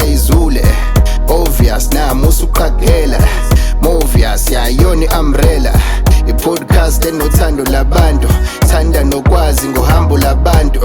izule obvious nami usuqhaqela movious yayona umbrella i-podcast enothando labantu thanda nokwazi ngohambo labantu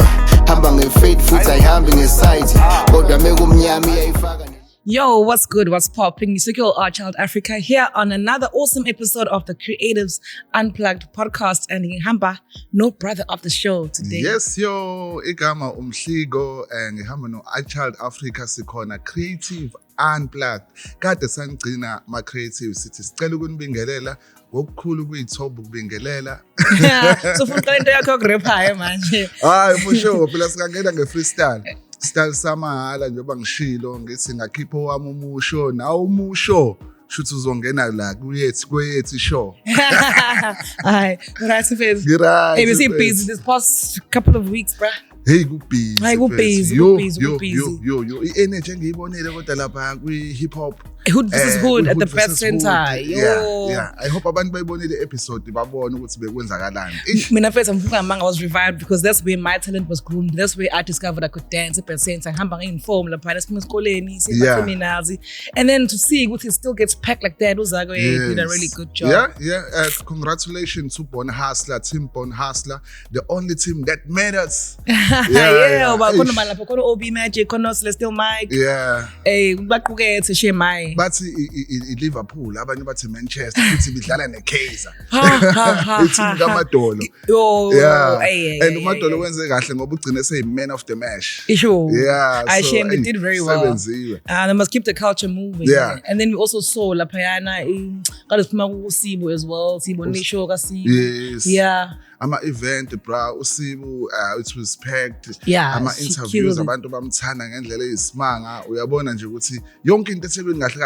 hamba ngefaith futhi ayihambi ngesite kodwa mekumnyama iyayifaka. Yo, what's good? What's popping? It's your girl, Our Child Africa, here on another awesome episode of the Creatives Unplugged podcast. And ngihamba no brother of the show today. Yes, yo, igama umhligo ngihamba no Our Child Africa sikhona Creative Unplugged. Kade sangcina ma creative sithi sicela ukunibingelela ngokukhulu kuyithoba ukubingelela. So ufuna uqala into yakho yokurapha manje. Hayi for sure, phela singangena nge-freestyle. Style samahala njengoba ngishilo ngithi ngakhipha wami umusho nawo umusho shuthi uzongena la kweyethi show. Hayi, right face. Right. Hey, we see busy this past couple of weeks, bruh. Hey, kubhizi. Hayi kubhizi. Yo. I-energy engiyibonile kodwa lapha kwi-hip hop. This is Hood at the Best Center. Yo. Yeah. I hope abantu bayibonile episode babone ukuthi bekwenzakalani. Mina first I was revived because that's where my talent was groomed. That's where I discovered I could dance at Best Center. Ngihamba nge-inform lapha esiphuma esikoleni, seminars. And then to see ukuthi it still gets packed like that, uZako did a really good job. Yeah. Congratulations to Born Hustler, Team Born Hustler, the only team that matters. But khona lapha khona OB Magic, khona Celestial Mike. Yeah. Baqukethe shemai. Bathi i-Liverpool abanye bathi Manchester futhi bidlala ne-Kaizer. Ithi kaMadolo. And uMadolo wenze kahle ngoba ugcine seyi-man of the match. Sure. Yeah. I shame they did very well. They must keep the culture moving. Yeah. And then we also saw laphayana qale siphuma kuSibo as well. Sibo nisho kaSibo. Yes. Yeah. Ama-event bra uSibo it was packed. Yeah. Ama-interviews abantu bamthanda ngendlela eyisimanga uyabona nje ukuthi yonke into eThekwini kahle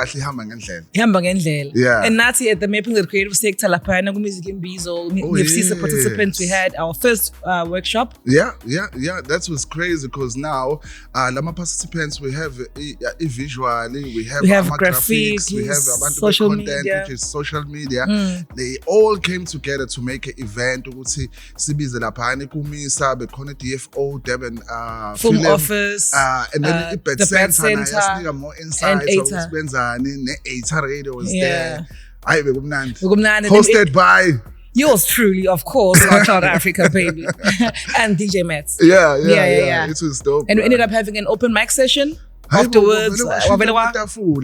ihamba ngendlela. Yeah. And nathi at the Mapping the Creative sector laphayana ku-Music Imbizo ngifisisa participants we had our first workshop. Yeah, that was crazy because now lama participants we have visually, we have graphics, we have abantu social content media. which is social media. They all came together to make an event ukuthi sibize laphana kumisa bekhona DFO Durban film office and then the Bad Center yasinika more insights of kwenzani ne-8 radio was there. Hayi bekumnandi. Hosted by yours truly, of course, Our Child Africa, baby. And DJ Mats. Yeah. It was dope. And we ended up having an open mic session. Afterwards,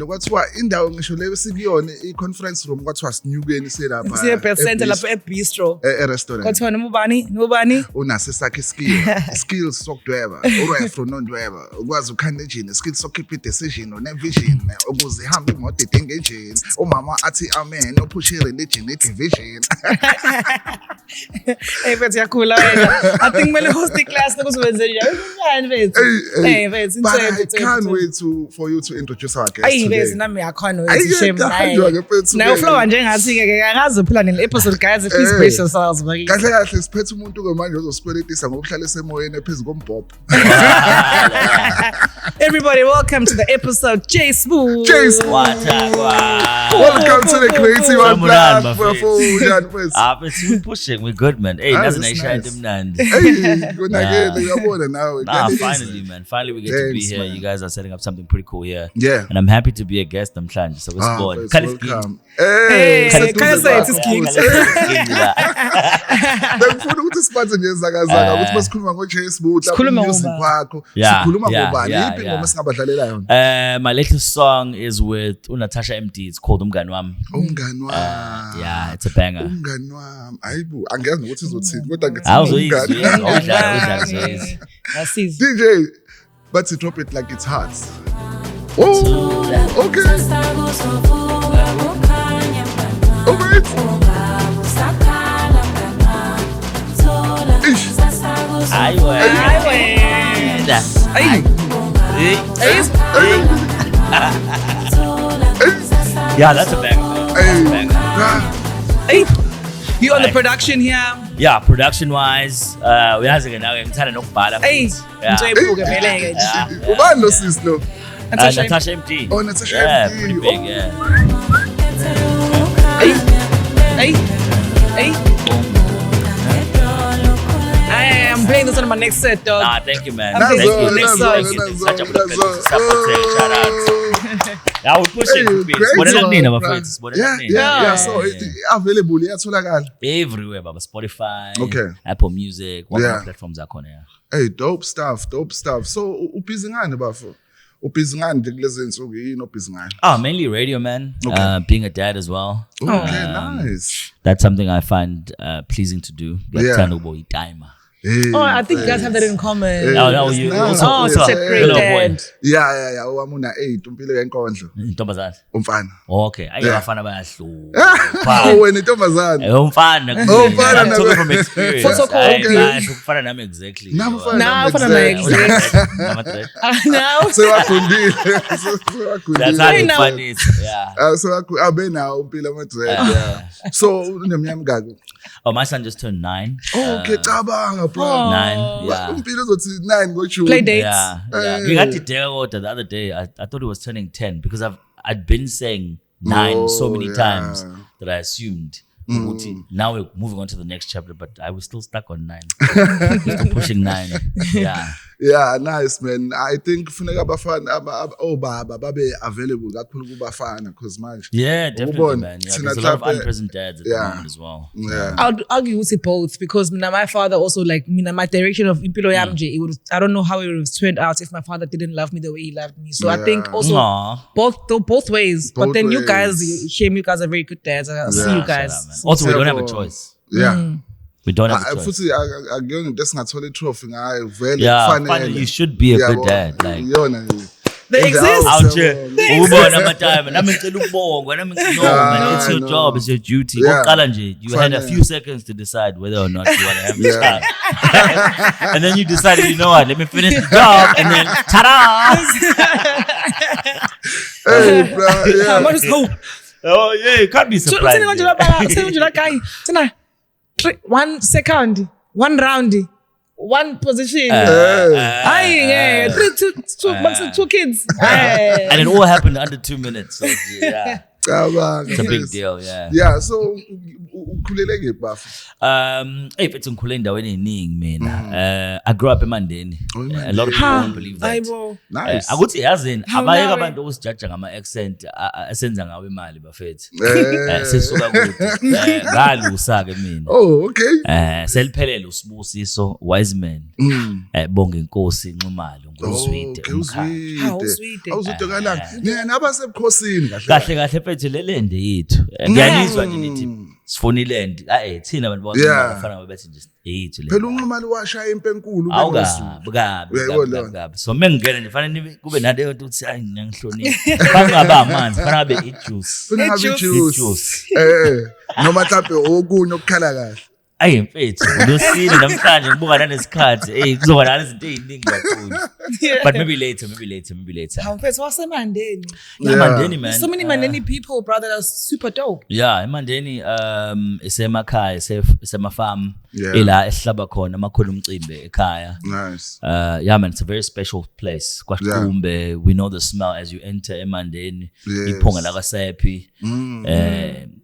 kwathiwa indawo ngisho leyo sikuyona i-conference room kwathiwa sinyukeni selapha siye-Best Center lapha e-bistro e-restaurant kwathiwa nobani unase sakhe skills sokudweba urefro nondweba ukwazi ukhanda enjini skills sokhipha i-decision one-vision ukuze ihambe imoto idinga enjini umama athi amen ophushe i-religion i-division. Hey mfethu yakhula wena I think kumele host i-class nokuzowenze njani mfethu hey mfethu I can't wait for you to introduce our guest today. Mfethu nami yakhona ukuthi shame naye uflow njengathi-ke angazi phela nele-episode guys please brace yourselves kahle siphethe umuntu-ke manje ozosipweletisa ngokuhlala esemoyeni ephezu kombhobho. Everybody, welcome to the episode. Jay Smooth. Welcome to the Creative Unplugged. We're pushing. We're good, man. Hey, that's nice. Finally, man. Finally, we get to be here. You guys are setting up something pretty cool here. Yeah. And I'm happy to be a guest. I'm Mhlanje. So we're born. Welcome. Hey, can I say it is Kings? Bengifuna ukuthi siphathe ngezakazaka ukuthi masikhuluma ngoJay Smooth lapho music wakho sikhuluma ngobani yiphi ingoma singabadlalela yona. My latest song is with Natasha MD. It's called Umngani Wami. Umngani Wami. Yeah, it's a banger. Umngani Wami. Ayibu angiyazi ukuthi izothini kodwa ngithi umngani. DJ, but to drop it like it's hot. Oh, okay. Alright. Yeah, that's a banger. Hey, you on the production here? Yeah, production-wise, we have ngithanda nokubhala. Hey, ngizoyibuka vele nje. Ubani lo sis lo? Natasha MD. Oh, Natasha MD. Yeah, pretty big, yeah. Hey. I'm playing this on my next set, dog. Nah, thank you, man. Okay, Thank so you. next Thank song. you. Such a pleasure. Shout out. I would push it. Great My song, friends. Yeah. So available yatholakala. Everywhere, Baba. Spotify, Okay. Apple Music, what Yeah. platforms are on here. Hey, dope stuff. So ubhizi ngani bafo? Ubhizi ngani nje kulezi nsuku yini ubhizi ngani? Mainly radio, man. Okay. Being a dad as well. Okay, nice. That's something I find pleasing to do. Yeah. Timer. Hey, Oh, I think you guys have that in common. No, you also. Oh, such a great little boy. dad. Yeah. Owamuna 8 umpilo yenkondlo. Intombazana. Umfana. Okay. Yeah. Ayabafana bayahluka. Oh, wena intombazana. Umfana. Umfana I'm talking nawe. from experience. Okay. Ufana nami exactly. Nami ufana Now, nami for the exact. next. Now, Sewagundile. That's how Hey, the now. fun is. Yeah. Abenawo umpilo amadread. Yeah. So unemnyama mingaki? Oh, my son just turned 9. Oh, okay, cabanga bro. Oh. 9. Yeah. Umpilo uzothi 9 ngoJune. Play dates. Yeah. Ngingadideka the other day. I thought he was turning 10 because I'd been saying 9 so many times that I assumed. Now we're moving on to the next chapter, but I was still stuck on 9. Still pushing 9. Yeah. Yeah, nice man. I think kufuneka abafana obaba babe available kakhulu kubafana because manje. Yeah, definitely, Ubone, man. Yeah, thina there's a lot of mhlampe- unpresent dads at the moment as well. Yeah. I'll argue with both because my father also like my direction of Impilo Yamje. It would I don't know how it would have turned out if my father didn't love me the way he loved me. So I think also Aw. both ways. Both but then you guys, ways. Shame, you guys are very good dads. I'll see you Shout guys. out, man. Also, we don't have a choice. Yeah. We don't have a choice. Futhi akuyona into esingathola itrophy ngayo vele Yeah, kufanele. finally, you should be a good Yabo, dad. Like, iyona nje. They In the exist. house, out here, yabo. ubona amatime. Nami ngicela ukubonga. Nami ngicela- No, man, it's your no. job, it's your duty. Yeah. Okokuqala nje, you had a Finally. few seconds to decide whether or not you want to have a Yeah. child. And then you decided, you know what, let me finish the job, and then, ta-da! Hey, bro, yeah. What is hope? Oh, yeah, you can't be So, surprised. Tena, 1 second, 1 round, 1 position. Aye, 2 kids. Aye. And it all happened under 2 minutes. So, yeah, Cabanga. it's a big deal, yeah. Yeah, so ukhulele ke bafu. If it's ngikhule endaweni eningi mina. I grew up Emandeni. A lot of people won't believe that. Ayibo. Nice. Akuthi yazini How abayeka now, abantu ukusijaja ngama accent asenza ngawe imali bafethu. Eh. Sisuka kude. Ngalusa ke mina. Oh, okay. Seliphelele usibusiso Wiseman. Bonga inkosi Nxumalo ngozwide. Okay, uzwide. Awuzwide kalanga. Nina nabasebukhosini kahle. Kahle mfethu lelende yethu. Ngiyalizwa nje nithi sifonile end. Thina abantu bonke Yeah. abafana babethi nje yethu le. Phela uNxumalo washaya impenkulu Awukabi. So mengingena nje fanele kube naleyo nto ukuthi hayi ngiyangihlonipha. Bangaba amanzi, fanele abe ijuice. Funa ngabe Juice. juice. Noma mhlawumbe okunye okukhala kahle. Ayi mfethu, losini namhlanje ngibuka nanesikhathi. Kuzoba nalezinto eziningi kakhulu. But maybe later. How mfethu wasemandeni. Emandeni, man. So many Mandeni people, brother, that's super dope. Yeah, Emandeni isemakhaya, isemafarm. Yeah. Ila esihlaba khona amakhulu umcimbi ekhaya. Nice. Yeah, man, it's a very special place. KwaXhumbe, we know the smell as you enter Emandeni. Yes. Iphunga lakasephi.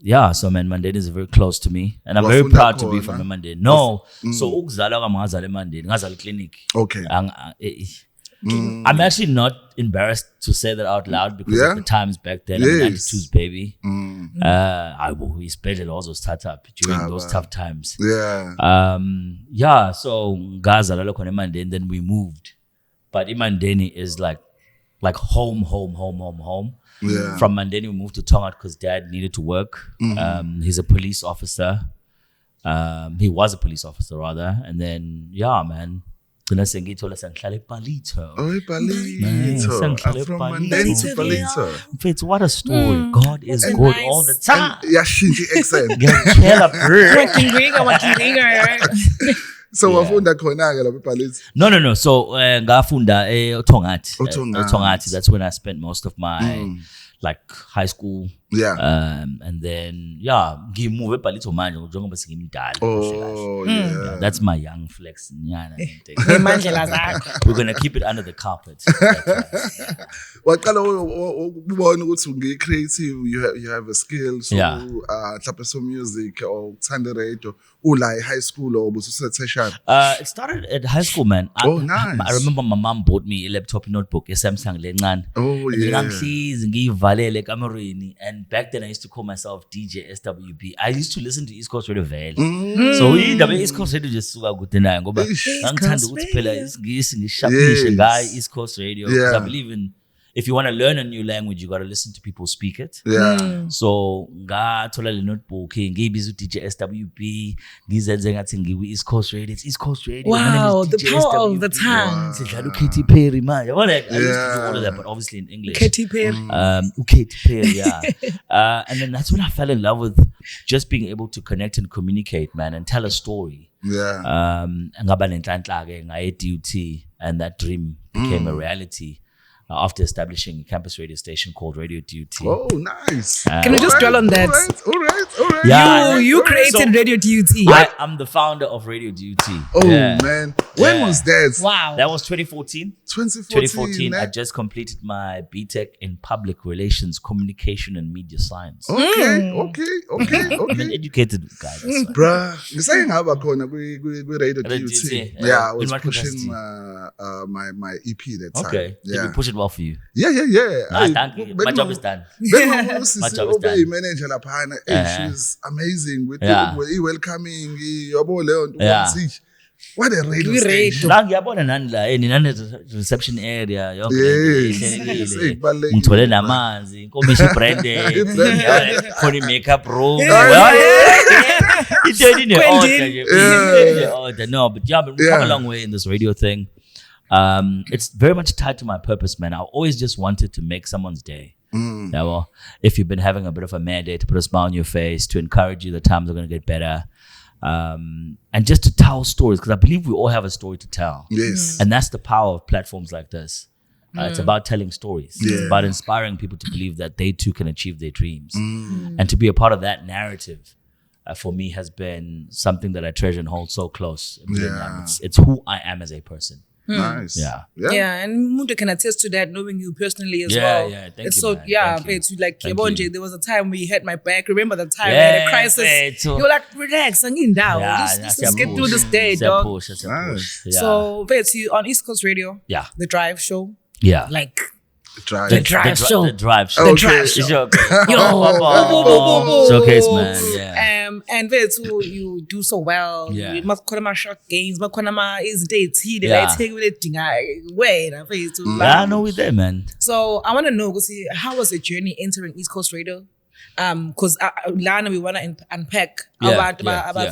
Yeah, so man, Mandeni is very close to me, and I'm very Wafunda proud to be khona? from Emandeni. No, so ukuzalwa kwami ngazalwa Emandeni, ngazalwa clinic. Okay. I'm actually not embarrassed to say that out loud because Yeah? of the times back then. I'm an Yes. 92's baby. Especially also startup during those tough times. Yeah. Yeah, so ngazalwa khona eMandeni, then we moved. But Imandeni is like home. Yeah. From Mandeni, we moved to Tongat because dad needed to work. He's a police officer. He was a police officer rather. And then, yeah, man. Gonna sing it all Sanklale Palito. Oh, Palito. I'm from Mandeni to Palito. Faith, what a story. God is good nice. all the time. Yashinji accent. Ngiyakutshela, bro. Wakinriga. So wafunda khona ke lapha ePalito. No. So ngafunda eThongati. Ethongathi. Ethongathi. That's when I spent most of my like high school. Yeah. And then ngimove ebhalitho manje njengoba sengimdala. Oh, yeah. That's my young flex. Nyana into. Ngey'mandlela zakho. We're gonna keep it under the carpet. That's right. Waqala ukubona ukuthi ungi-creative, you have a skill, so Yeah. mhlawumbe so music or uthanda radio, ula high school or ubususeteshana. It started at high school, man. Nice. I remember my mom bought me a laptop notebook, a Samsung lencane. Oh, yeah. Ngihlezi ngiyivalele ekamereni, and back then I used to call myself DJ SWB. I used to listen to East Coast Radio vele. So indaba East Coast Radio just suka kude nayo ngoba ngithanda ukuthi phela isingisi ngishapishe ngayo East Coast Radio because I believe in if you want to learn a new language, you got to listen to people speak it. Yeah. So ngathola le notebook ngiyibiza DJ SWB, ngizenze ngathi ngiwi East Coast Radio. It's East Coast Radio. Wow, the power of the tongue. Sidlala Katy Perry man. I used to do all of that, but obviously in English. Katy Perry. Katy Perry, yeah. And then that's when I fell in love with just being able to connect and communicate, man, and tell a story. Yeah. Ngaba nenhlanhla ke ngaye DUT, and that dream became a reality. After establishing a campus radio station called Radio DUT. Oh, nice. Can we just dwell on that? All right. Yeah. You created Radio DUT. I'm the founder of Radio DUT. Oh, man. When was that? Wow. That was 2014. 2014. I just completed my BTech in Public Relations, Communication and Media Science. Okay. I'm an educated guy. That's why. Bruh, ngisake ngaba khona kwi-Radio Radio DUT. DUT. Yeah, I In was what pushing capacity? my EP that time. Okay. Yeah. Did we push it well for you? Yeah. Thank you. My job is done. My job is done. manager laphana. She's amazing with Yeah. welcoming. Yabo leyo nto. Yeah. What a radio Radio. station. La ngiyabona nani la nani reception area yonke Yes. ihlelekile. Ibalulekile. Ngithole namanzi, inkomishi branded, khona makeup room. It's in the order. No, but we've come a long way in this radio thing. It's very much tied to my purpose, man. I always just wanted to make someone's day. Yeah, well, if you've been having a bit of a mad day, to put a smile on your face, to encourage you, the times are going to get better. And just to tell stories, because I believe we all have a story to tell. Yes. And that's the power of platforms like this. It's about telling stories. It's about inspiring people to believe that they too can achieve their dreams. And to be a part of that narrative, for me, has been something that I treasure and hold so close. It's who I am as a person. Nice. Yeah, and Muntu can attest to that, knowing you personally as Yeah, well. yeah, thank It's you, so, man. yeah, Thank you. it's like, Thank Yabonje, you. there was a time where you had my back. Remember the time we had a crisis? Bethu. You were like, relax, angindao. Yeah, Let's get through this day, dog. Nice. Yeah. So, Bethu, on East Coast Radio, Yeah. The Drive Show, Yeah. like, Drive. The Drive Show. The drive show. Okay. The Drive Show. Showcase, man. Yeah. And Bethu, you do so well. Yeah. You must call short games, but call izinto ezithile Yeah. la ithekwe ledinga wena Bethu. Yeah, I know we're there, man. So I want to know, Gusi, how was the journey entering East Coast Radio? Because lana we want to unpack abantu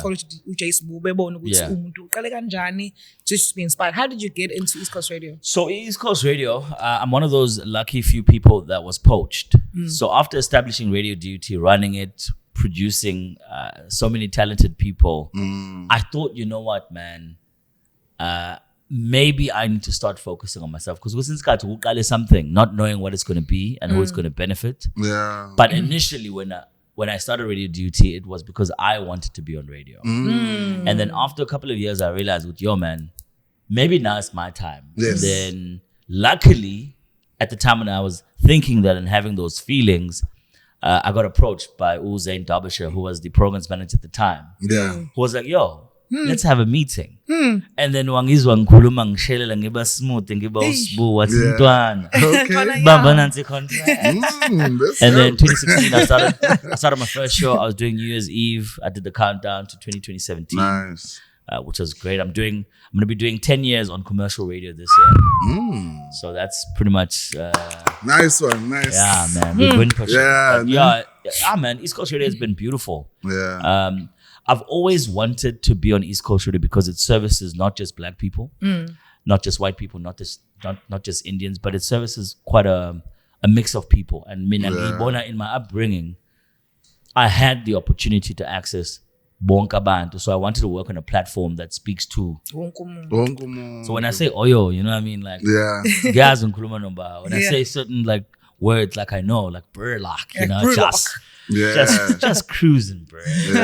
follow uJace bebona ukuthi umuntu uqale kanjani, just to be inspired. How did you get into East Coast Radio? So East Coast Radio, I'm one of those lucky few people that was poached. So after establishing Radio DUT, running it, producing so many talented people, I thought, you know what, man, maybe I need to start focusing on myself, because since uqale something, not knowing what it's going to be and who it's going to benefit. Yeah. But initially, when I started Radio DUT, it was because I wanted to be on radio. And then after a couple of years, I realized, yo, man, maybe now it's my time. Yes. Then luckily, at the time when I was thinking that and having those feelings, I got approached by Uzain Derbyshire, who was the programs manager at the time. Yeah. Who was like, yo, let's have a meeting. And then wangizwa ngikhuluma ngishelela ngiba smooth ngiba usbu wathi mntwana. Okay. Bamba nansi contract. That's And then it. 2016, I started my first show. I was doing New Year's Eve. I did the countdown to 2017, Nice. which was great. I'm going to be doing 10 years on commercial radio this year. So that's pretty much, Nice one. Nice. yeah, man. We've been pushing. Yeah, But man. East Coast Radio has been beautiful. Yeah. I've always wanted to be on East Coast Radio because it services not just black people, not just white people, not just Indians, but it services quite a mix of people. And in my upbringing, I had the opportunity to access bonke abantu, so I wanted to work on a platform that speaks to. So when I say oyo, you know what I mean, like Yeah. guys and kuluma nomba. When I say certain like words like I know, like Burlock, you know, Burlock. just cruising, bro. You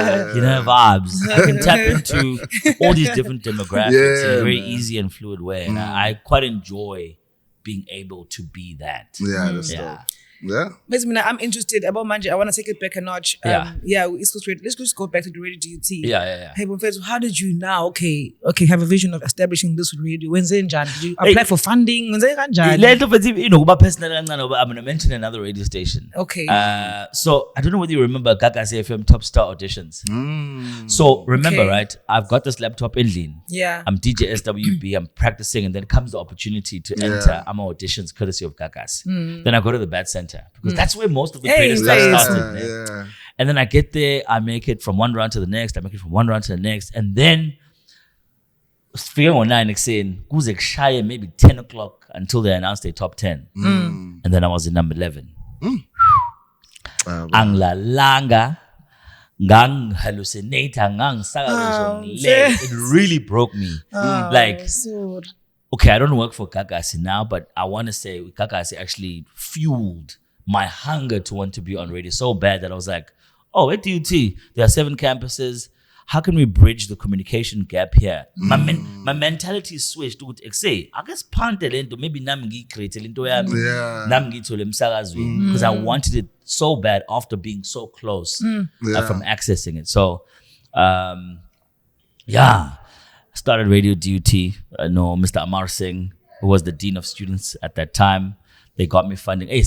know, vibes. I can tap into all these different demographics in a very easy and fluid way, and I quite enjoy being able to be that. Yeah, that's dope. Yeah. Basically, I'm interested about Manje. I want to take it back a notch. Let's just go back to the radio duty. Yeah. Hey, Bonfethu, how did you now, have a vision of establishing this radio? When's it done? Did you apply for funding? When's it done? You know, personally, I'm going to mention another radio station. Okay. So I don't know whether you remember Gagasi FM Top Star auditions. So remember, right? I've got this laptop in Lean. Yeah. I'm DJ SWB. I'm practicing, and then comes the opportunity to enter AMA auditions courtesy of Gagas. Then I go to the Bad Center because that's where most of the creative stuff started. Yeah. And then I get there, I make it from one round to the next, I make it from one round to the next, and then figuring on 9 saying, kuze kushaye maybe 10 o'clock until they announced their top 10. And then I was in number 11. Anglalanga, gang hallucinator, gang it really broke me. Okay, I don't work for Gagasi now, but I want to say Gagasi actually fueled my hunger to want to be on radio so bad that I was like, oh, at DUT, there are 7 campuses. How can we bridge the communication gap here? My mentality switched to say, I guess maybe nami create into because I wanted it so bad after being so close from accessing it. So, started Radio DUT. I know Mr. Amar Singh, who was the Dean of Students at that time. They got me funding. Hey,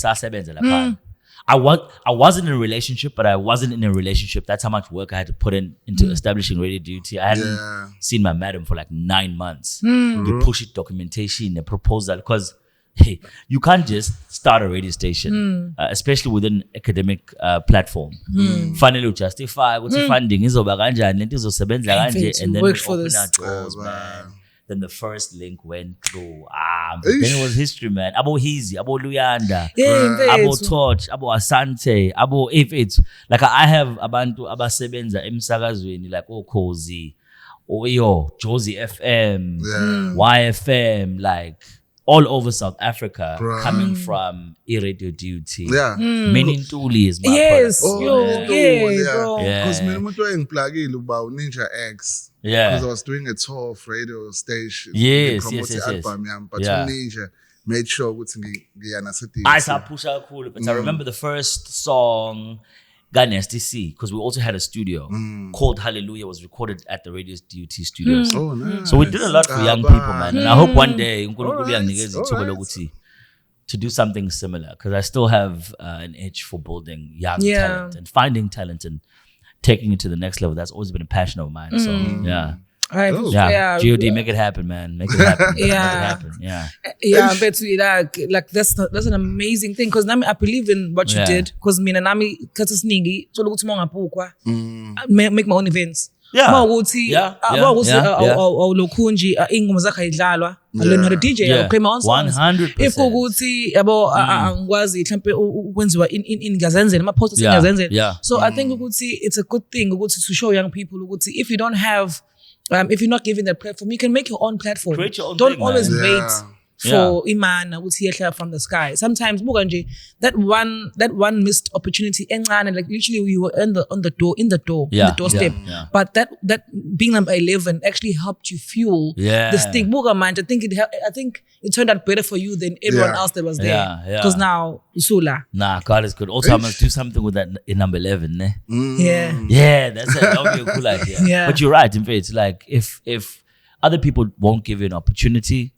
I wasn't in a relationship, but I wasn't in a relationship. That's how much work I had to put into establishing Radio DUT. I hadn't seen my madam for like 9 months. We push it, documentation, the proposal, because hey, you can't just start a radio station, especially within academic platform. Finally, justify what's the funding is over and then we open our doors, man. Then the first link went through. Then it was history, man. Abo Hizi, Abo Luyanda, Abo Torch, Abo Asante, Abo if it's like I have abantu abasebenza emsakazweni like Kozi, Josie FM, YFM, like all over South Africa, coming from Radio DUT. Meaning Tuli is my product. Bro. Because Ninja X. Because I was doing a tour of radio station. Yes. But Ninja made sure I saw Pusha cool, but I remember the first song Nasty C, because we also had a studio called Hallelujah, was recorded at the Radio DUT studios. Oh, nice. So we did a lot for young people, man. And I hope one day to do something similar, because I still have an itch for building young talent and finding talent and taking it to the next level. That's always been a passion of mine. So GOD, make it happen, man. Make it happen. Make it happen. But that's an amazing thing, because I believe in what you did, because mina nami khathi siningi thola ukuthi mangapukwa make my own events. Awulokhunji ingoma zakhe ayidlalwa I learn how to DJ I play my own songs 100%. If ukuthi yabo angikwazi mhlambe ukwenziwa in ngazenzela ama posters ngazenzela. So I think ukuthi it's a good thing ukuthi to show young people ukuthi if you don't have if you're not given that platform, you can make your own platform. Create your own Don't thing, always man. wait for imana ukuthi yehla from the sky. Sometimes that one missed opportunity encane, like literally we were in the doorstep. But that being number 11 actually helped you fuel this thing. I think it turned out better for you than everyone else that was there. Because now Usula. Nah, God is good. Also, I must do something with that in number 11, ne? Yeah, that would be a cool idea. But you're right, in fact, it's like if other people won't give you an opportunity,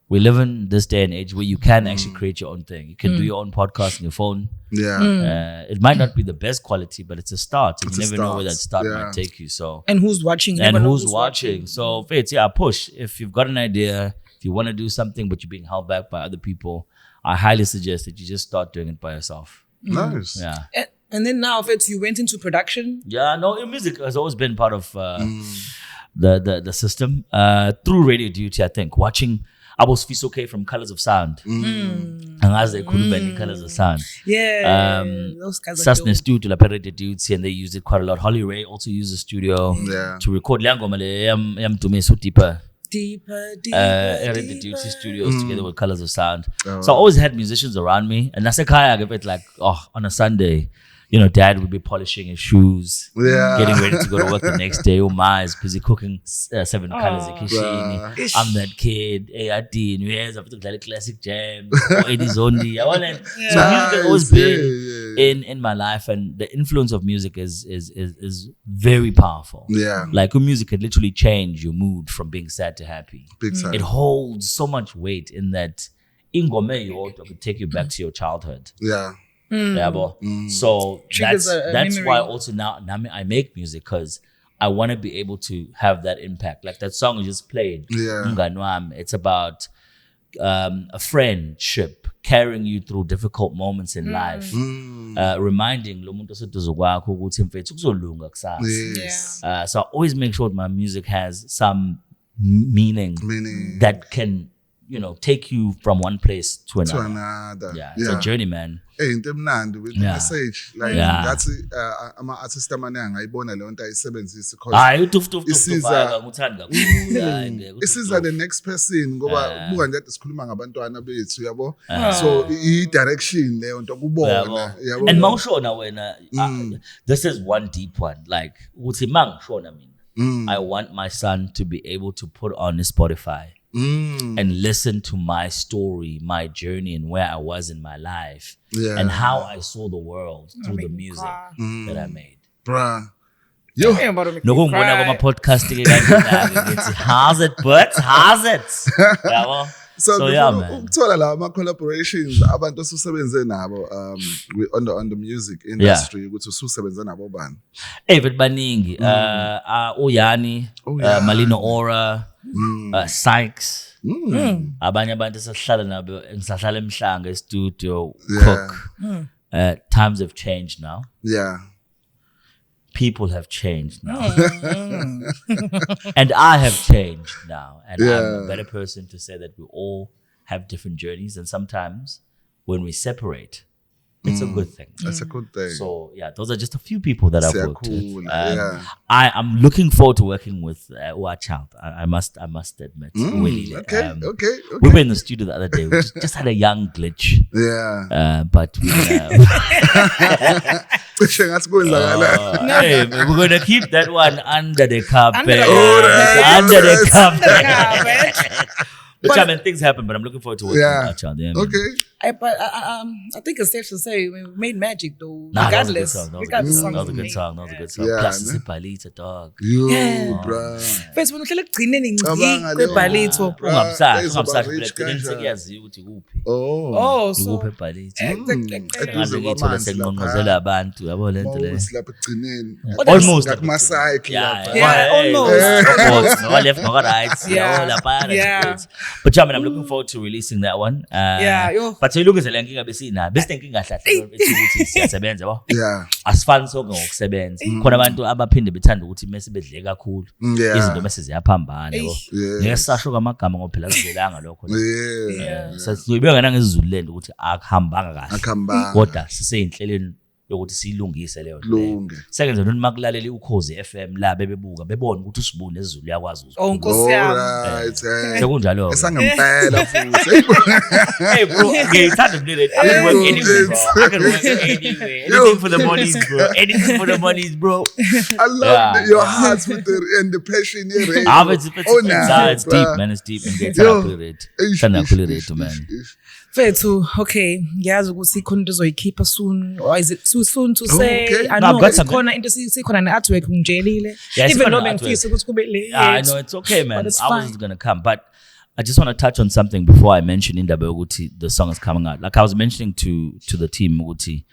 we live in this day and age where you can actually create your own thing. You can do your own podcast on your phone. It might not be the best quality, but it's a start. And you never know where that start might take you. So and who's watching? And who's watching? So Faith, push. If you've got an idea, if you want to do something but you're being held back by other people, I highly suggest that you just start doing it by yourself. Nice. Yeah. And then now, Faith, you went into production. Yeah, no, your music has always been part of the system. Through Radio DUT, I think, watching Abo Sfisoke from Colors of Sound. And as they could be Colors of Sound. Those guys are Sasne studio la Radio DUT, and they used it quite a lot. Holly Ray also used the studio to record Liangomale Yam Tume Sutipa. deeper, at the deeper. Duty Studios together with Colors of Sound. So I always had musicians around me. And that's a kaya, I it like, on a Sunday, Dad would be polishing his shoes, getting ready to go to work the next day. Ma is busy cooking 7 colors of kishini. I'm that kid. Hey, I did. Yes, I've got classic jams. It is only. So music has always been in my life, and the influence of music is very powerful. Yeah. Like music can literally change your mood from being sad to happy. Big time. It holds so much weight in that ingome yodwa could take you back to your childhood. Yeah. Yabo. So Triggers that's a why memory. also now I make music, because I want to be able to have that impact. Like that song you just played, Yeah. Mngani Wami, it's about a friendship carrying you through difficult moments in life, reminding lo muntu oseduze kwakho ukuthi mfethu kuzolunga kusasa. Yes. So I always make sure my music has some meaning that can take you from one place to To another. another. Yeah, it's a journey, man. Into emnandi with the Yeah. message. Like Yeah. that's ama-artist amaningi angayibona leyo nto ayisebenzise Hayi tuf isiza- ngikuthanda kakhulu. isiza the next person ngoba buka nje sikhuluma ngabantwana bethu yabo. So i-direction leyo nto kubona. Yabo. And mawushona wena, this is one deep one. Like uthi mangishona mina, I want my son to be able to put on his Spotify and listen to my story, my journey, and where I was in my life, and how I saw the world through the music that I made. Bruh. Yo. Nokungibona kuma-podcast ke kanjena ngithi how's it but how's it yabo. So yeah, man. Ukuthola la ama-collaborations abantu osusebenze nabo on the music industry ukuthi ususebenze nabo bani? But baningi uYani, Malino Ora, Sykes, abanye abantu esihlala nabo, ngisahlala eMhlanga e-studio, Cook. Times have changed now. Yeah. People have changed now. And I have changed now. And I'm a better person to say that we all have different journeys. And sometimes when we separate, it's a good thing. That's a good thing. So yeah, those are just a few people that I've worked with. Yeah. I'm looking forward to working with Child. I must admit. Willie. Okay. We were in the studio the other day. We just had a young glitch. Yeah. But we, Cishe ngathi kwenzakala. hey, we're going to keep that one under the carpet. Under the Under the carpet. carpet. But I mean, things happen, but I'm looking forward to working with Child. Yeah, man. Okay. I think it's safe to say we made magic though. Nah, Regardless, that we got the was songs a we good made. song. That was a good song. Yeah, Plus, man. it's a Palita, dog. Yo, Yeah. bruh. First when uhlele ekugcineni Cabanga leyo. kwebhalitho. Bruh, Ungamsashi rich phela kanjani. sekuyaziwa ukuthi kuphi. Oh. So Ikuphi eBhalita. Eduze Ngithole kwamanzi sengqongqozela abantu, yabo lento le. Mawusi lapha ekugcineni. Almost. Ngakumasayikhi lapha. almost. No left, no right. Yeah. Yeah. But yeah, man, I'm looking forward to releasing that one. Yo. But soyilungise le nkinga besinayo. Bese inkinga hlahle ukuthi siyasebenza yabo. Yeah. Asifani sonke ngokusebenza. Khona abantu abaphinde bethanda ukuthi mase bedle kakhulu. Yeah. Izinto mase ziyaphambana yabo. Yes. Ngeke sasho kamagama ngoba phela sizelanga lokho. Yeah. So sizoyibeka nangesizulu lento ukuthi akuhambanga kahle. Akuhambanga. Kodwa siseyinhlelweni yokuthi siyilungise leyo nto. Lunge. Sekenze noma makulalela uKhozi FM la bebebuka bebona ukuthi uSibuni nesizulu yakwazi Oh uzwa. Nkosi yami. Alright. Sekunjalo. Esangempela futhi. Hey bro, ngiyithanda ukule. I can work anywhere, bro. I can work anywhere. Anything for the monies, bro. Anything for the monies, bro. I love your heart with and the passion you raise. It's deep, man. It's deep. Ngiyithanda ukulirate, man. Fethu, okay, ngiyazi ukuthi ikhona into ozoyikhipha soon, or is it too soon to say? Okay. I No, know I've got sikhona into sikhona ne-artwork ngijelile. Yeah, Even sikhona though ne-artwork. bengifisa ukuthi kube late. I know it's okay, man. But it's I was fine. gonna come, but I just want to touch on something before I mention Indaba Ukuthi the song is coming out. Like I was mentioning to the team, Ukuthi,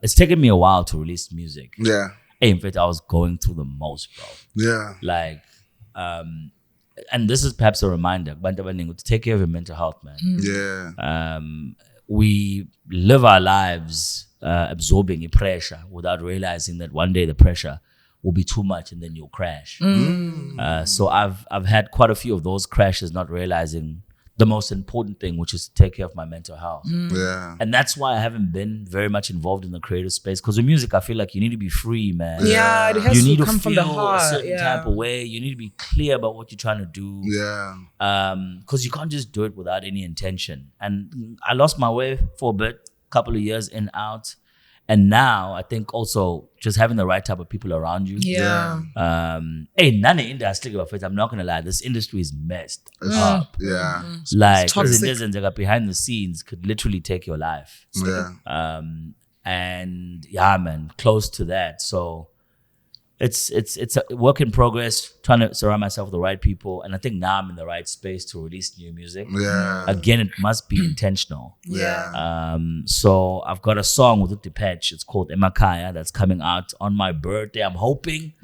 it's taken me a while to release music. Yeah. Hey, in fact, I was going through the most, bro. Yeah. Like, and this is perhaps a reminder, Bantu abaningi, to take care of your mental health, man. Yeah. We live our lives absorbing pressure without realizing that one day the pressure will be too much and then you'll crash. So I've had quite a few of those crashes, not realizing the most important thing, which is to take care of my mental health. Yeah. And that's why I haven't been very much involved in the creative space. Because with music, I feel like you need to be free, man. Yeah, it has You need to to come feel from the heart. a certain type of way. You need to be clear about what you're trying to do. Yeah. Because you can't just do it without any intention. And I lost my way for a bit, couple of years in, out. And now I think also just having the right type of people around you. Yeah. Hey, none of industry, I'm not gonna lie, this industry is messed up. Yeah. Like toxic. behind the scenes could literally take your life. Yeah. And yeah, man, close to that. So it's a work in progress, trying to surround myself with the right people. And I think now I'm in the right space to release new music. Yeah. Again, it must be intentional. Yeah. So I've got a song with Depeche. It's called Emakaya that's coming out on my birthday. I'm hoping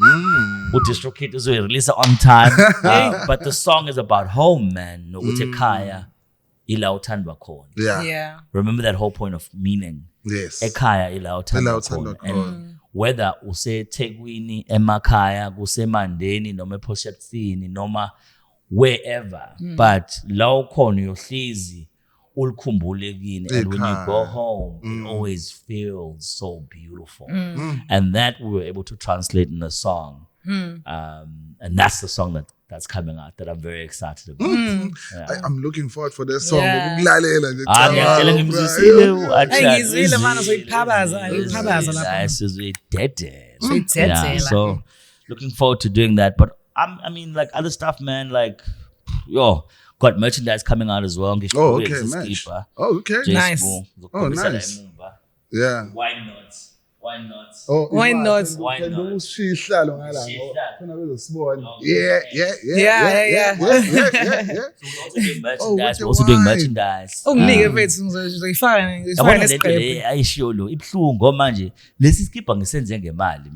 Distrokid will release it on time. But the song is about home, man. Nokuthi ekhaya ila uthandwa khona. Yeah. Yeah. Remember that whole point of meaning. Yes. Ekhaya ila uthandwa Ila uthandwa khona. khona. And whether useThekwini, emakhaya, kuseMandeni, noma ePhoshatsini, noma wherever, but la ukhona uyohlezi ulikhumbule kini, and when you go Ekhaya. home, it always feels so beautiful. And that we were able to translate in a song. And that's the song that's coming out that I'm very excited about. I'm looking forward for that song. Yeah. Ukulalela nje Ngiyacela cha, ngimzisile Ngizwile manje ngiyiphabaza lapho. Suyidedela. So looking forward to doing that. But I mean, like other stuff, man, like got merchandise coming out as well. Oh, okay, nice. Oh, okay. Nice. Oh, nice. Yeah. Why not? Oh, Why not? Why not? Usihlalo ngala. Usihlalo. Khona bezosibona. Oh, Yeah. Yeah. So we're also doing merchandise. Oh, We're also doing why? merchandise. Unginike mfethu ngizoyifaka Yabona lento nesiqephu. le ayishiyo lo ibuhlungu ngoba manje lesi sikipa ngisenze ngemali.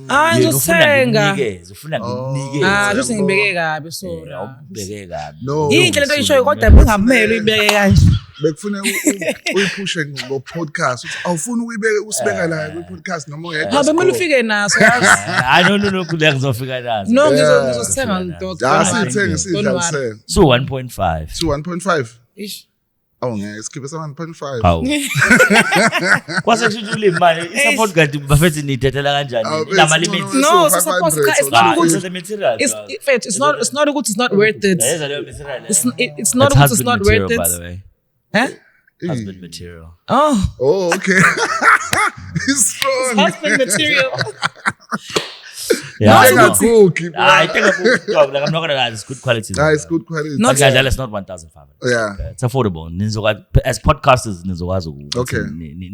Ah, Yena ufuna ngizothenga. ngikunikeze, ufuna ngikunikeze. Ah, just ngibeke kabi sorry. Ubheke kabi. No. Yinhle lento oyishoyo kodwa bengamele uyibeke kanje. Bekufuna uyiphushe ngo-podcast. Awufuni usibeka la kwi-podcast noma uyedwa. Ha bemele ufike naso yazi. I don't know kule ngizofika nazo. No Yeah. ngizothenga ngidokho. Ja, siyithenge sidlalisele. So 1.5. So 1.5. Ish. Oh, ngeke skip sa 1.5. Hawu. Kwase kushutshula imali. I-support guide bafethi nidedela kanjani? Inama limit. No, so suppose it's not It's good. the material. It's not good. It's not worth it. There's a little material. It's not good. It's not worth by it. the way. Huh? Husband material. Oh, Oh, okay. He's strong. husband material. Yeah, No, I so know. good. Cookie, bro. I think like I'm not gonna lie, it's good quality. It's good quality. Not- But guys, that's not 1,500. Yeah. It's affordable. As podcasters, nizokwazi Okay.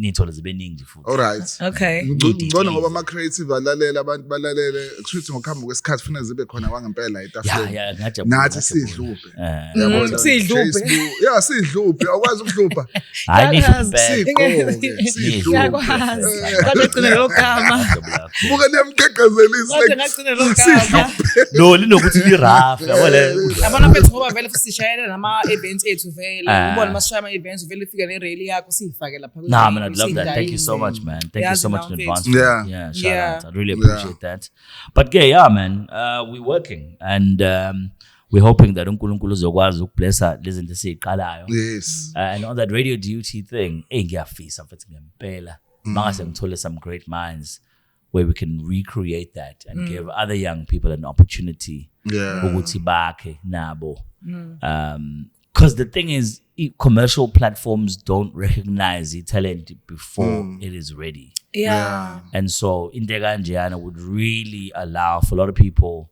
nithola zibe ningi futhi. All right. Okay. Ngibona ngoba ama-creative alalela abantu balalele kushuthi ngokuhamba kwesikhathi kufanele zibe khona kwangempela etafuleni. Yeah, ngajabula. Nathi sidluphe. Sidluphe. Facebook. Yeah, sidluphe. Awukwazi ukudlupha. I need Yazi. Sigqoke. Sidluphe. Ngiyakwazi. Kodwa ngigcine lo gama. Buka liyamgegazelisa. Kodwa ngigcine lo gama. No, linokuthi li-rough. Yabona? Abana bethu ngoba vele sishayela nama-events ethu vele. Ubona masishaya ama-events vele ufike ne-rally yakho siyifake lapha. Nah, man, I'd love that. Thank you so much, man. Thank you so much in advance. Yeah. Shout Yeah. out. I really appreciate that. But yeah, man, we're working and we're hoping that uNkulunkulu uzokwazi ukublessa lezi zinto esiziqalayo. Yes. And on that radio duty thing, ngiyafisa mfethu ngempela. Mangase ngithole some great minds where we can recreate that and give other young people an opportunity Yeah. ukuthi bakhe nabo. Because the thing is, commercial platforms don't recognize the talent before it is ready. Yeah. And so Indega and Gianna would really allow for a lot of people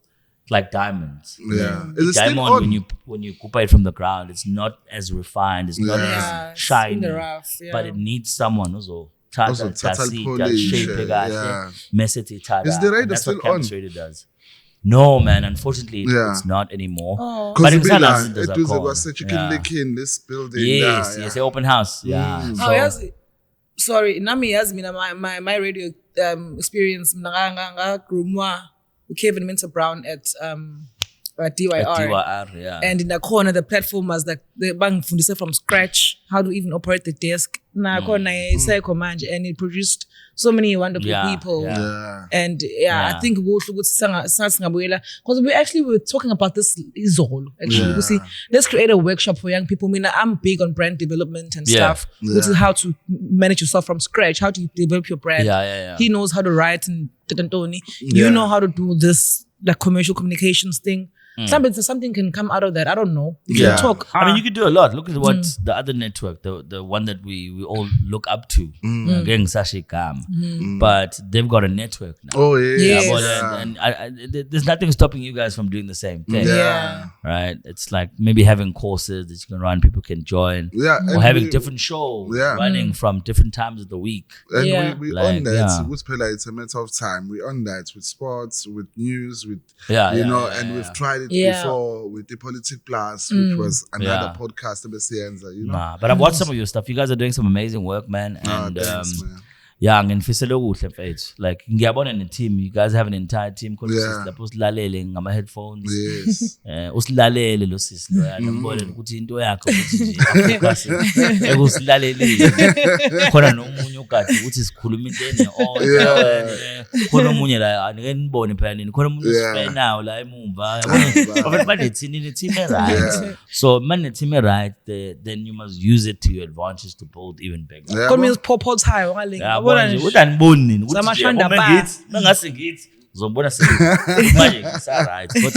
like diamonds. Yeah. Is it still Diamond on? when you coupe it from the ground, it's not as refined, it's not Yeah, as it's shiny. in the rough, yeah. But it needs someone who's Also, total polish, yeah. Is the radio that's still what Campus on? Radio does. No, man, unfortunately Yeah. it's not anymore. Oh. But Because Kusana Sisters are eduze called. kwase-Chicken Yeah. Lick in this building. Yes, Yeah, yes, yeah. open house. Yeah. Oh, yazi. Sorry, nami yazi mina my radio experience mina ngagrumwa uKevin Minter Brown at DYR. DYR, yeah. And in the corner, the platform was like the bank fundise from scratch how to even operate the desk. Na corner Psycho manje, and it produced so many wonderful people. Yeah. And I think because we actually were talking about this izolo actually. You see, let's create a workshop for young people. I mean, I'm big on brand development and stuff, which is how to manage yourself from scratch, how to develop your brand. He knows how to write and you know how to do this like commercial communications thing. Something can come out of that. I don't know. We can talk. I mean, you could do a lot. Look at what the other network, the one that we all look up to, Gang Sashi Kam. But they've got a network now. Oh, yeah. And there's nothing stopping you guys from doing the same thing. Yeah. Right? It's like maybe having courses that you can run, people can join. Yeah. Or having different shows running from different times of the week. And we Like, on that. It's a matter of time. We on that with sports, with news, with, and we've tried it before with the Politic Plus, which was another podcast of the Cienza, you know. Nah, but I've watched some of your stuff. You guys are doing some amazing work, man. And Thanks, man. ngifisela okuhle mfethu. Like ngiyabona ne-team, you guys have an entire team lapho usilalele ngama-headphones. Yes. Usilalele lo sisi loya ngibone ukuthi into yakhe ukuthi nje ekusilalelile. Khona nomunye ogadi ukuthi sikhuluma into ene khona omunye la anike nibone phela nini. Khona umuntu usifay nawo la emumva. Abantu bane-team right. So mane-team right, then you must use it to your advantage to build even bigger. Call me Popo Tayo ngale. Udaniboni nini ukuthi Samashanda ba. Mangase ngithi uzombona manje right. But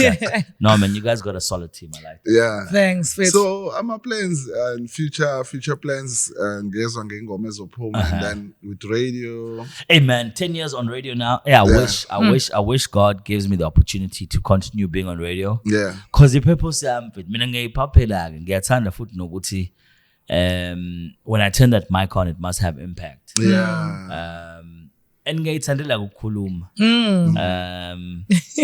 no man, you guys got a solid team. I like that. Yeah. Thanks. So my plans and future plans ngezwe ngengoma ezophuma and then with radio. Hey man, 10 years on radio now. Yeah, I wish God gives me the opportunity to continue being on radio. Yeah. Cause the purpose mina ngiyiphaphela ngiyathanda futhi nokuthi when I turn that mic on, it must have impact. Yeah. And ngiyithandela ukukhuluma.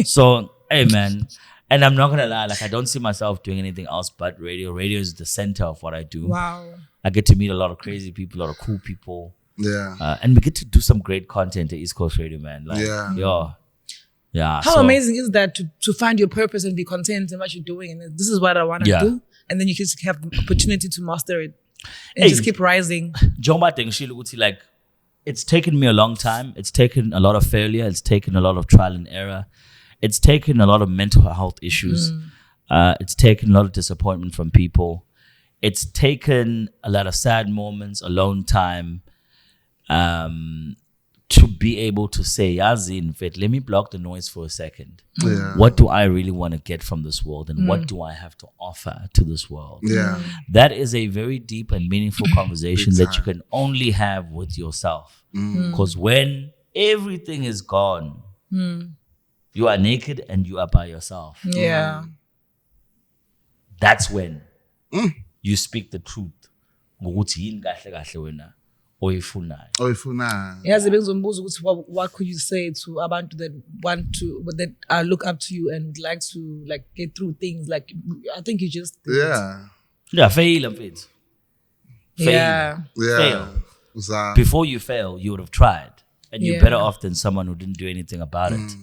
So, hey man, and I'm not gonna lie, like I don't see myself doing anything else but radio. Radio is the center of what I do. Wow. I get to meet a lot of crazy people, a lot of cool people. Yeah. And we get to do some great content at East Coast Radio, man. Like, yeah. How amazing is that to find your purpose and be content in what you're doing, and this is what I want to do, and then you just have the opportunity to master it and just keep rising. Like, it's taken me a long time. It's taken a lot of failure. It's taken a lot of trial and error. It's taken a lot of mental health issues. It's taken a lot of disappointment from people. It's taken a lot of sad moments, alone time, to be able to say, Yazin, let me block the noise for a second. Yeah. What do I really want to get from this world? And what do I have to offer to this world? Yeah. That is a very deep and meaningful conversation that you can only have with yourself. Because when everything is gone, you are naked and you are by yourself. Yeah. That's when you speak the truth. Ngokuthi yini kahle kahle wena oyifunayo. Yazi bengizombuza ukuthi what could you say to abantu that want to that look up to you and would like to like get through things, like I think you just did it. Fail mfethu. Fail. Before you fail, you would have tried, and you're better off than someone who didn't do anything about it.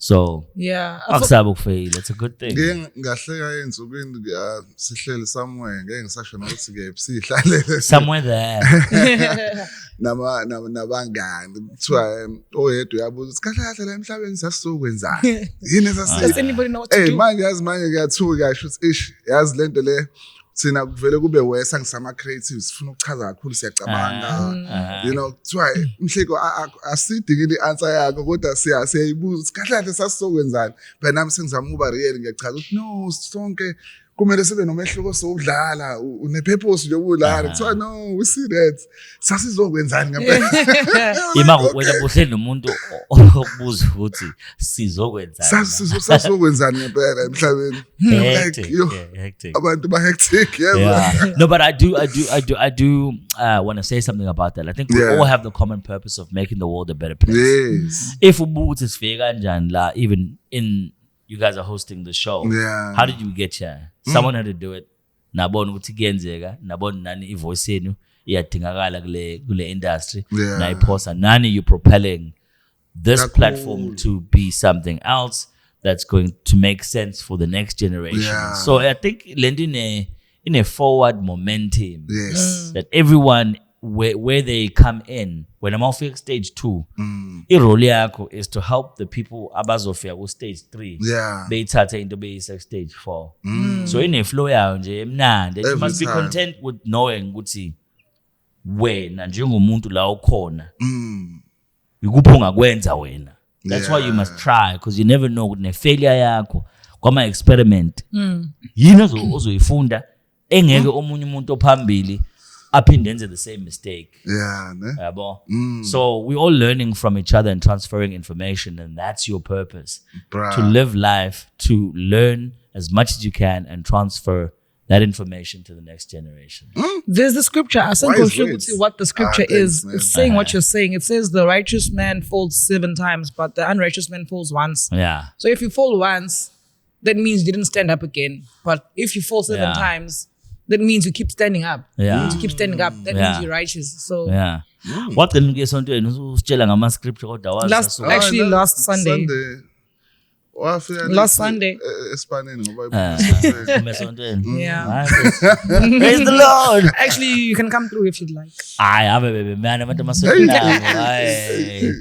So akusabe ukufail, it's a good thing. Ngahleka ensukwini sihleli somewhere ngeke ngisasho nokuthi ke sihlalele somewhere there. nabangani kuthiwa oyedwa uyabuza ukuthi kahle kahle la emhlabeni sasizokwenzani yini does anybody know what to do? Manje ngiyathuka kasho ukuthi yazi lento le thina kuvele kube wesa ngisama creatives sifuna ukuchaza kakhulu siyacabanga you know kuthiwa Mhleko asidingi i-answer yakho kodwa siyayibuza ukuthi kahle kahle sasizokwenzani phela nami sengizama ukuba real ngiyachaza ukuthi no sonke kumele sibe nomehluko sokudlala une-purpose yokudlala kuthiwa no we see that sasizokwenzani ngempela ima wena buhleli nomuntu okubuza ukuthi sizokwenzani sasizokwenzani ngempela emhlabeni hectic abantu ba-hectic no, but I do want to say something about that. I think we all have the common purpose of making the world a better place. Yes. If ubuthi sifike kanjani la, even in you guys are hosting the show. Yeah. How did you get here? Someone had to do it. Nabona ukuthi kuyenzeka, nabona nani ivoice yenu iyadingakala kule industry. Nayiphosa nani you propelling this platform to be something else, that's going to make sense for the next generation. Yeah. So I think lending in a forward momentum Yes. that everyone where they come in, when I'm off stage 2, irole yakho is to help the people abazofika ku stage 3. Yeah. Beyithathe into beyisa stage 4. So ine flow yayo nje emnandi. You Every must be time. content with knowing ukuthi wena njengomuntu la ukhona ikuphi ongakwenza wena. That's why you must try, because you never know ukuthi ne-failure yakho kwama experiment yini ozoyifunda engeke omunye umuntu ophambili aphinde enze the same mistake. Yeah, ne? Yabo. So we're all learning from each other and transferring information, and that's your purpose. Bruh. To live life, to learn as much as you can and transfer that information to the next generation. There's the scripture. I think Wise we'll words. see what the scripture Thanks, is. man. It's saying what you're saying. It says the righteous man falls 7 times, but the unrighteous man falls once. Yeah. So if you fall once, that means you didn't stand up again. But if you fall 7 Yeah. times, that means you keep standing up. Yeah. That means you keep standing up. That Yeah. means you're righteous. So Yeah. What can you get usitshela ngama scripture kodwa wazi Actually, last Sunday. Wafika Last Sunday. Espaneni ngoba esontweni. Yeah. Praise the Lord. Actually, you can come through if you'd like. Hayi ave bebe man abantu amasonto lawo. Hayi.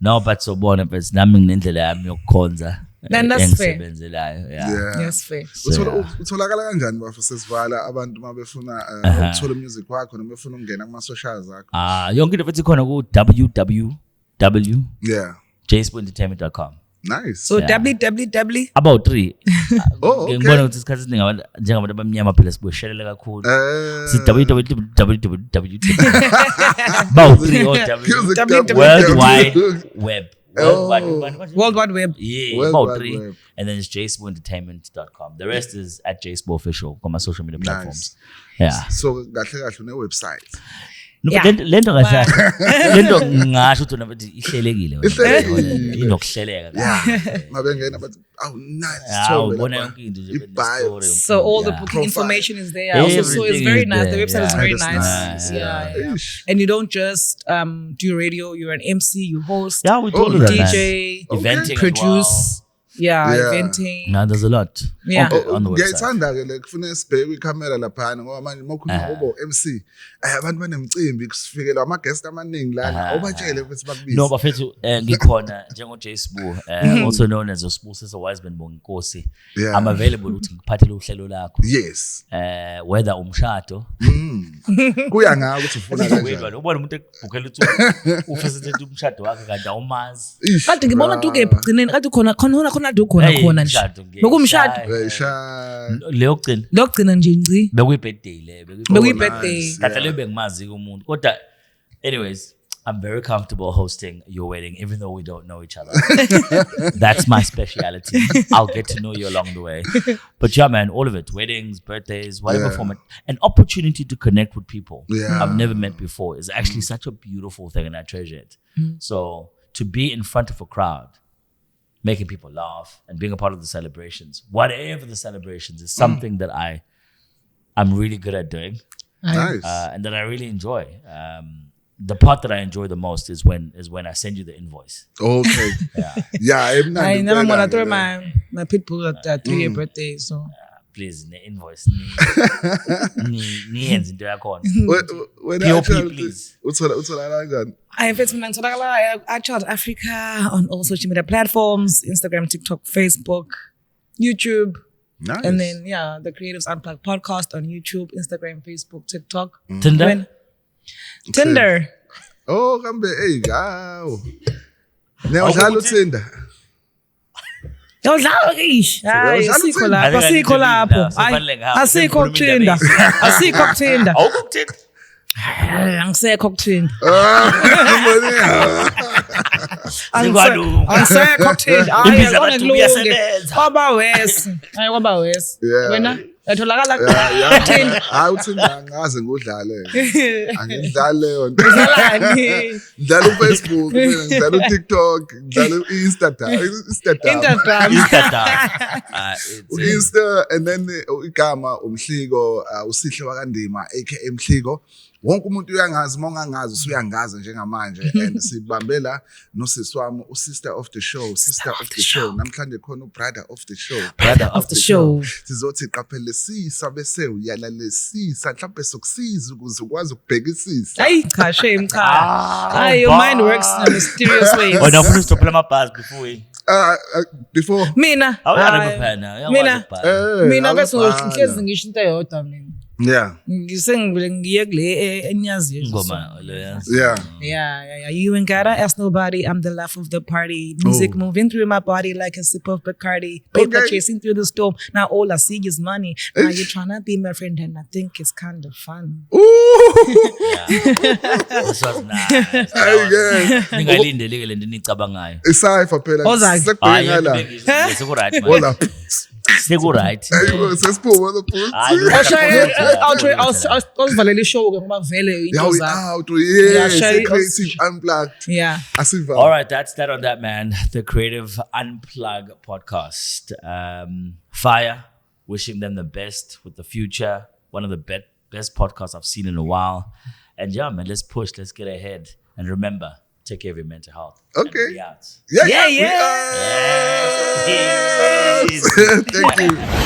No, but sobona but nami nginendlela yami yokukhonza. Then that's fair. Engisebenzelayo. Yeah. Yeah. Yes, fair. Utholakala kanjani bafo sesivala abantu mabefuna ukuthola music wakho noma befuna ukungena kuma socials akho? Yonke into futhi khona ku Yeah. www.jspoentertainment.com. Nice. So www. About 3. Oh, okay. Ngibona ukuthi isikhathi esiningi abantu njengabantu abamnyama phela siboshelela kakhulu. Si www. About 3 or World Wide Web. World Wide Web. Yeah, World about Wide 3. Web. And then it's jspoentertainment.com. The rest is at JSpo Official on my social media Nice. platforms. Yeah. So kahle kahle ne website. No, Yeah. lento kahle. Lento ngasho ukuthi nabathi ihlelekile Ihlelekile. inokuhleleka. Mabengena bathi nice. Yeah, ubona yonke into nje Bio. So all the Yeah. booking Profile. information is there. Also, so it's Everything very is nice. The there. website is Yeah. very That's nice. nice. Yeah. Ish. And you don't just do radio. You're an MC. You host. Yeah, we told you that. DJ. man. Eventing Produce. Yeah, Yeah. eventing. Now there's a lot. Yeah. On the website. Ngiyayithanda ke le kufuna sibheke ikhamera laphana ngoba manje mokhuluma ngoba MC abantu banemicimbi kusifikela ama guest amaningi lana obatshele ukuthi bakubize. No, bafethu ngikhona njengo JSpo, also known as uSibusiso Wiseman Bonginkosi. Yeah. I'm available ukuthi ngiphathele uhlelo lakho. Yes. Whether umshado. Kuya ngawe ukuthi ufuna kanjani. Wedwa ubona umuntu ekubhukhela ukuthi ufisa umshado wakhe kanti awumazi. Ish, Kade ngibona bra. tu ke egcineni kade khona adu khona Hey, khona nje. umshado nge- Bekumshado. Shaya. Shy. Leyo kugcina Lokugcina nje ngci. bekuyibirthday le Bekuyibirthday. nice. Kade le bengimazi umuntu. Kodwa anyways, I'm very comfortable hosting your wedding, even though we don't know each other. That's my speciality. I'll get to know you along the way. But yeah, man, all of it, weddings, birthdays, whatever Yeah. format, an opportunity to connect with people Yeah. I've never met before is actually such a beautiful thing, and I treasure it. So to be in front of a crowd, making people laugh and being a part of the celebrations, whatever the celebrations, is something that I'm really good at doing. Nice. And that I really enjoy. The part that I enjoy the most is when I send you the invoice. Okay. Yeah, I never gonna throw my pit bull at 3-year birthday. So Please, the invoice. Ni hands into your account. When POP, please. Uthola kanjani? I invest in Child Africa on all social media platforms: Instagram, TikTok, Facebook, YouTube. Nice. And then, the Creatives Unplugged podcast on YouTube, Instagram, Facebook, TikTok. Tinder? Tinder. Oh, kambe gaw. Niyawudlala uTinder. Yodlala ke ish. Hayi, Yodlala asikho uTinder. lapho, asikho lapho. Sefanele ngapha. Asikho kuTinder. Asikho kuTinder. Awukho kuTinder? Angisekho kuTinder. Sekwalunga. Angisekho kuTinder. Hayi, Imbiza yabona abantu kulunge. uyasebenza. Kwaba wesi. Hayi kwaba wesi. Yeah. Wena etholakala Yeah. kuTinder. Hayi uTinder angaze ngudlale. Angidlale leyo nto. Udlalani? Ngidlala uFacebook, ngidlala uTikTok, ngidlala uInstagram. Instagram. Insta and then igama umhliko usihle wakandima aka Mhliko wonke umuntu uyangazi uma ungangazi usuyangazi njengamanje and sibambe la nosisi wami sister of the show namhlanje khona brother of the show sizothi qaphele sisa bese uyalalesisa mhlawumbe sokusiza ukuze ukwazi ukubhekisisa Hayi cha shame cha. Your mind works in mysterious ways. Oh, nafuna usithophela amabhasi before we. Before Mina. Mina bese ngihlezi ngisho into eyodwa mina. yeah Ngisengibile ngiye kule enyaziyo. Ngoma leyo. Yeah. You ain't gotta ask nobody. I'm the laugh of the party. Music moving through my body like a sip of Bacardi. Paper chasing through the storm. Now all I see is money. Now you're trying to be my friend and I think it's kind of fun. This was nice. Ningalindele le nto nicabangayo. Isayfa phela Ozaki. sekubheka la Seku-right, man. wala Seku-right. sesiphuma lo phone Awusivalele ishow ke ngoba vele into yeah we zakho. out yeah share it. creative unplugged Yeah. asiva All right, that's that on that, man. The Creative Unplug podcast. Fire. Wishing them the best with the future. One of the best podcasts I've seen in a while. And yeah, man, let's push. Let's get ahead. And remember, take care of your mental health. Okay. And we out. yeah Yeah. we are. Thank you.